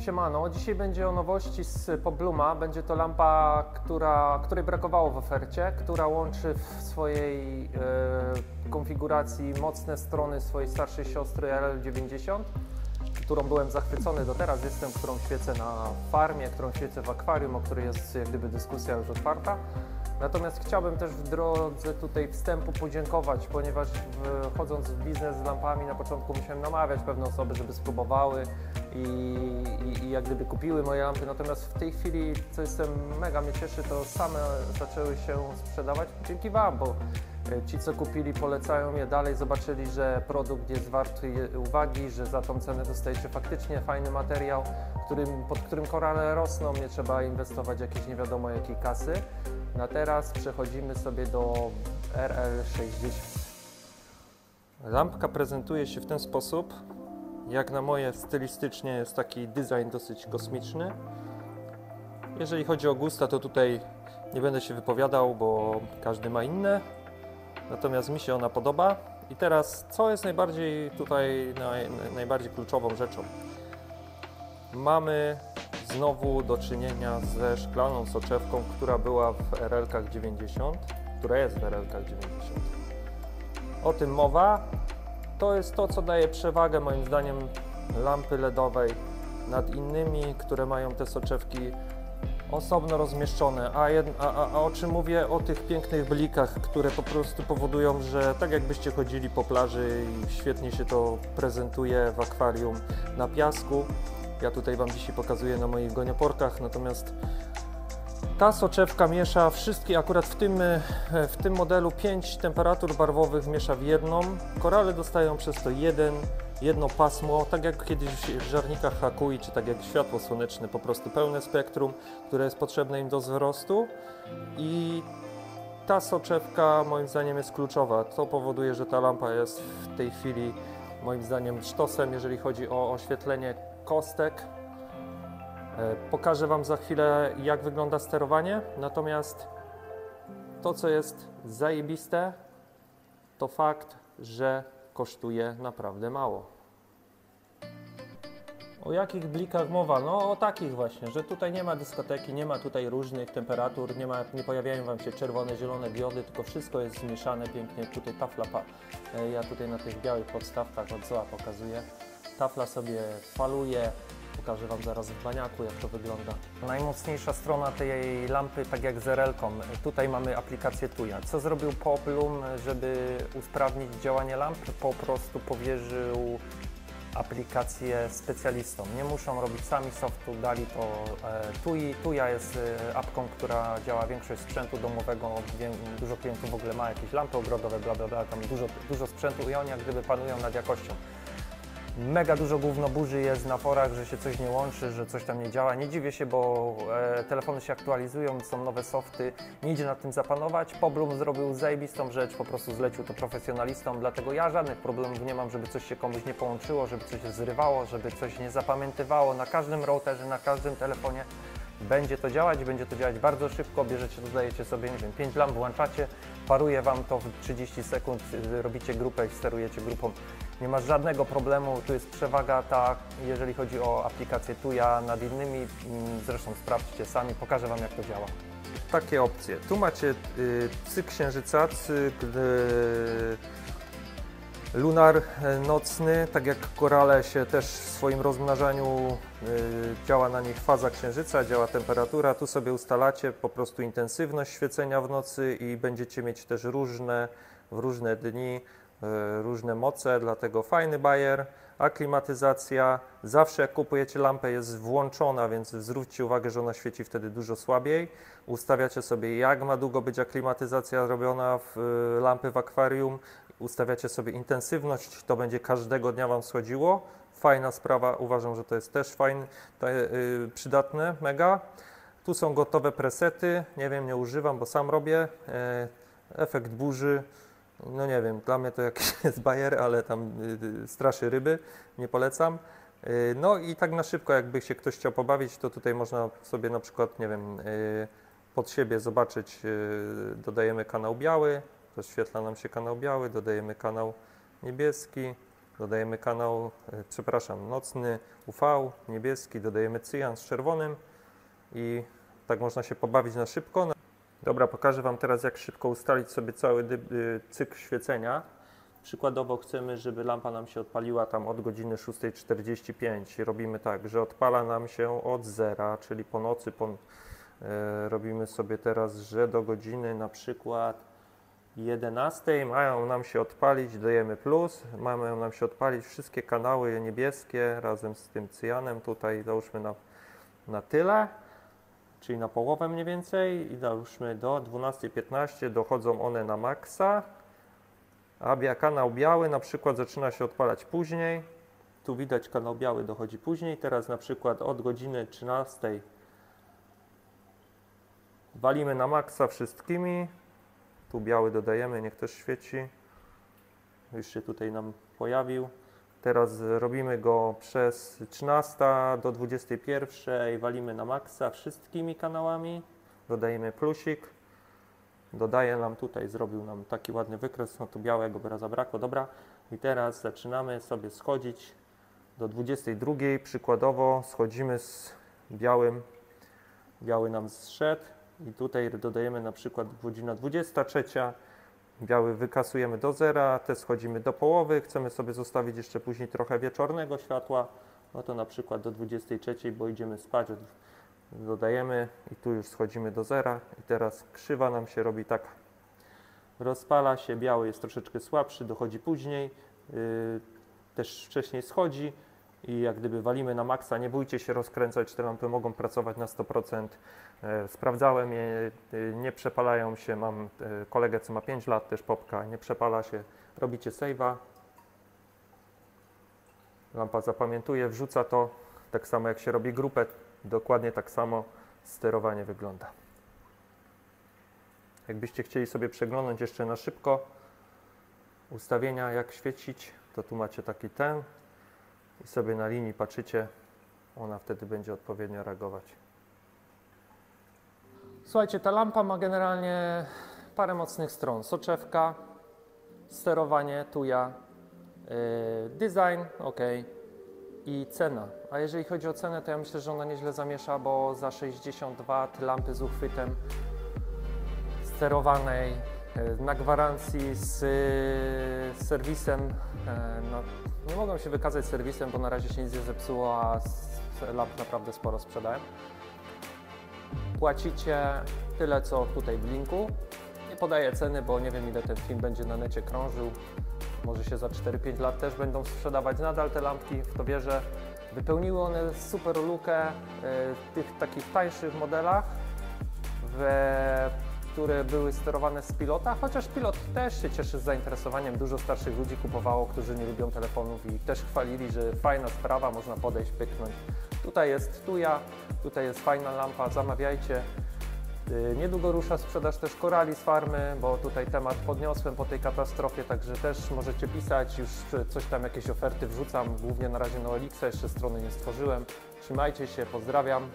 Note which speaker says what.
Speaker 1: siemano. Dzisiaj będzie o nowości z Pobluma. Będzie to lampa, której brakowało w ofercie, która łączy w swojej konfiguracji mocne strony swojej starszej siostry RL90, którą byłem zachwycony do teraz, jestem, którą świecę na farmie, którą świecę w akwarium, o której jest jak gdyby dyskusja już otwarta. Natomiast chciałbym też w drodze tutaj wstępu podziękować, ponieważ wchodząc w biznes z lampami na początku musiałem namawiać pewne osoby, żeby spróbowały i jak gdyby kupiły moje lampy. Natomiast w tej chwili, co mega mnie cieszy, to same zaczęły się sprzedawać dzięki Wam, bo ci, co kupili, polecają je dalej, zobaczyli, że produkt jest warty uwagi, że za tą cenę dostajecie faktycznie fajny materiał, pod którym korale rosną, nie trzeba inwestować jakieś nie wiadomo jakiej kasy. Na teraz przechodzimy sobie do RL60. Lampka prezentuje się w ten sposób. Jak na moje stylistycznie jest taki design dosyć kosmiczny. Jeżeli chodzi o gusta, to tutaj nie będę się wypowiadał, bo każdy ma inne. Natomiast mi się ona podoba. I teraz, co jest najbardziej tutaj najbardziej kluczową rzeczą? Mamy znowu do czynienia ze szklaną soczewką, która była w RL-kach 90, która jest w RL-kach 90. O tym mowa. To jest to, co daje przewagę moim zdaniem lampy LEDowej nad innymi, które mają te soczewki osobno rozmieszczone. A o czym mówię? O tych pięknych blikach, które po prostu powodują, że tak jakbyście chodzili po plaży i świetnie się to prezentuje w akwarium na piasku. Ja tutaj Wam dzisiaj pokazuję na moich gonioporkach, natomiast ta soczewka miesza wszystkie, akurat w tym modelu 5 temperatur barwowych miesza w jedną. Korale dostają przez to jedno pasmo, tak jak kiedyś w żarnikach Hakui, czy tak jak światło słoneczne, po prostu pełne spektrum, które jest potrzebne im do wzrostu. I ta soczewka moim zdaniem jest kluczowa. To powoduje, że ta lampa jest w tej chwili moim zdaniem sztosem, jeżeli chodzi o oświetlenie kostek. Pokażę Wam za chwilę, jak wygląda sterowanie, natomiast to, co jest zajebiste, to fakt, że kosztuje naprawdę mało. O jakich blikach mowa? No o takich właśnie, że tutaj nie ma dyskoteki, nie ma tutaj różnych temperatur, nie pojawiają Wam się czerwone, zielone diody, tylko wszystko jest zmieszane pięknie. Tutaj tafla, ja tutaj na tych białych podstawkach od Zoa pokazuję. Tafla sobie faluje. Pokażę Wam zaraz w baniaku, jak to wygląda. Najmocniejsza strona tej lampy, tak jak z RL-ką. Tutaj mamy aplikację Tuya. Co zrobił Poblum, żeby usprawnić działanie lamp? Po prostu powierzył aplikację specjalistom. Nie muszą robić sami softu, dali to Tuyi. Tuya jest apką, która działa większość sprzętu domowego. Dużo klientów w ogóle ma jakieś lampy ogrodowe, bla bla bla, tam dużo sprzętu i oni jak gdyby panują nad jakością. Mega dużo gównoburzy jest na forach, że się coś nie łączy, że coś tam nie działa. Nie dziwię się, bo telefony się aktualizują, są nowe softy, nie idzie nad tym zapanować. Poblum zrobił zajebistą rzecz, po prostu zlecił to profesjonalistom, dlatego ja żadnych problemów nie mam, żeby coś się komuś nie połączyło, żeby coś zrywało, żeby coś nie zapamiętywało. Na każdym routerze, na każdym telefonie będzie to działać bardzo szybko, bierzecie, dodajecie sobie, nie wiem, 5 lamp, włączacie, paruje Wam to w 30 sekund, robicie grupę i sterujecie grupą. Nie masz żadnego problemu, tu jest przewaga ta, jeżeli chodzi o aplikację Tuya nad innymi, zresztą sprawdźcie sami, pokażę Wam, jak to działa. Takie opcje, tu macie cykl księżyca, cykl lunar nocny, tak jak korale się też w swoim rozmnażaniu działa na nich faza księżyca, działa temperatura, tu sobie ustalacie po prostu intensywność świecenia w nocy i będziecie mieć też w różne dni różne moce, dlatego fajny bajer. Aklimatyzacja, zawsze jak kupujecie lampę jest włączona, więc zwróćcie uwagę, że ona świeci wtedy dużo słabiej. Ustawiacie sobie, jak ma długo być aklimatyzacja robiona w lampy w akwarium. Ustawiacie sobie intensywność, to będzie każdego dnia Wam schodziło. Fajna sprawa, uważam, że to jest też fajne, przydatne, mega. Tu są gotowe presety, nie wiem, nie używam, bo sam robię. Efekt burzy, no nie wiem, dla mnie to jakiś jest bajer, ale tam straszy ryby, nie polecam. No i tak na szybko, jakby się ktoś chciał pobawić, to tutaj można sobie na przykład, nie wiem, pod siebie zobaczyć, dodajemy kanał biały, rozświetla nam się kanał biały, dodajemy kanał niebieski, dodajemy kanał, przepraszam, nocny UV, niebieski, dodajemy cyjan z czerwonym i tak można się pobawić na szybko. Dobra, pokażę Wam teraz, jak szybko ustalić sobie cały cykl świecenia. Przykładowo chcemy, żeby lampa nam się odpaliła tam od godziny 6:45. Robimy tak, że odpala nam się od zera, czyli po nocy. Robimy sobie teraz, że do godziny na przykład 11 mają nam się odpalić, dajemy plus, mają nam się odpalić wszystkie kanały niebieskie razem z tym cyjanem. Tutaj załóżmy na tyle, czyli na połowę mniej więcej i załóżmy do 12:15 dochodzą one na maksa. A kanał biały na przykład zaczyna się odpalać później. Tu widać, kanał biały dochodzi później. Teraz na przykład od godziny 13 walimy na maksa wszystkimi. Tu biały dodajemy, niech też świeci. Już się tutaj nam pojawił. Teraz robimy go przez 13 do 21. Walimy na maksa wszystkimi kanałami. Dodajemy plusik. Dodaje nam tutaj, zrobił nam taki ładny wykres, no tu białego by zabrakło, dobra. I teraz zaczynamy sobie schodzić do 22, przykładowo schodzimy z białym, biały nam zszedł i tutaj dodajemy na przykład godzina 23, biały wykasujemy do zera, te schodzimy do połowy, chcemy sobie zostawić jeszcze później trochę wieczornego światła, no to na przykład do 23, bo idziemy spać, dodajemy i tu już schodzimy do zera i teraz krzywa nam się robi tak, rozpala się, biały jest troszeczkę słabszy, dochodzi później, też wcześniej schodzi i jak gdyby walimy na maksa, nie bójcie się rozkręcać, te lampy mogą pracować na 100%, sprawdzałem je, nie przepalają się, mam kolegę, co ma 5 lat, też Popka, nie przepala się, robicie save'a, lampa zapamiętuje, wrzuca to, tak samo jak się robi grupę. Dokładnie tak samo sterowanie wygląda. Jakbyście chcieli sobie przeglądać jeszcze na szybko ustawienia, jak świecić, to tu macie taki ten i sobie na linii patrzycie, ona wtedy będzie odpowiednio reagować. Słuchajcie, ta lampa ma generalnie parę mocnych stron. Soczewka, sterowanie, tuja, design, ok. I cena. A jeżeli chodzi o cenę, to ja myślę, że ona nieźle zamiesza, bo za 60 W lampy z uchwytem sterowanej na gwarancji z serwisem, no, nie mogą się wykazać serwisem, bo na razie się nic nie zepsuło, a lamp naprawdę sporo sprzedałem. Płacicie tyle, co tutaj w linku. Nie podaję ceny, bo nie wiem, ile ten film będzie na necie krążył. Może się za 4-5 lat też będą sprzedawać nadal te lampki, w to wierzę. Wypełniły one super lukę w tych takich tańszych modelach, które były sterowane z pilota, chociaż pilot też się cieszy z zainteresowaniem. Dużo starszych ludzi kupowało, którzy nie lubią telefonów i też chwalili, że fajna sprawa, można podejść, pyknąć. Tutaj jest tuja, tutaj jest fajna lampa, zamawiajcie. Niedługo rusza sprzedaż też korali z farmy, bo tutaj temat podniosłem po tej katastrofie, także też możecie pisać, już coś tam, jakieś oferty wrzucam, głównie na razie na OLX, jeszcze strony nie stworzyłem. Trzymajcie się, pozdrawiam.